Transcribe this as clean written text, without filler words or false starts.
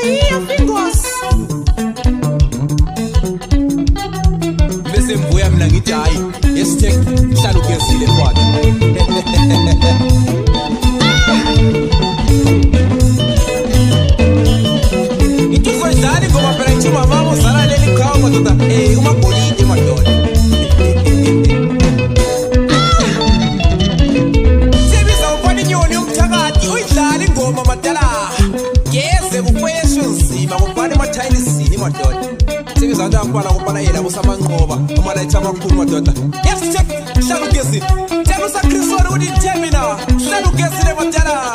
iya fingos. Bese mvuya mina ngithi hayi, yesithe hlala ugezile mfana. Itufozani ngoba phela ichuma mama uzala leli khawa madoda. Umagolide madoda. Sebiza ufana inyoni yomthakathi uyidlala ingoma madala. Yeze bukwesho nzima ngubani mathayini sini madoda. Sebiza abantu abafana ngubana yena kusamanqoba amalayitha amakhulu madoda. Yes check hlala ugezile. Tell us a Chris what would it tell me now? Hlala ugezile madala.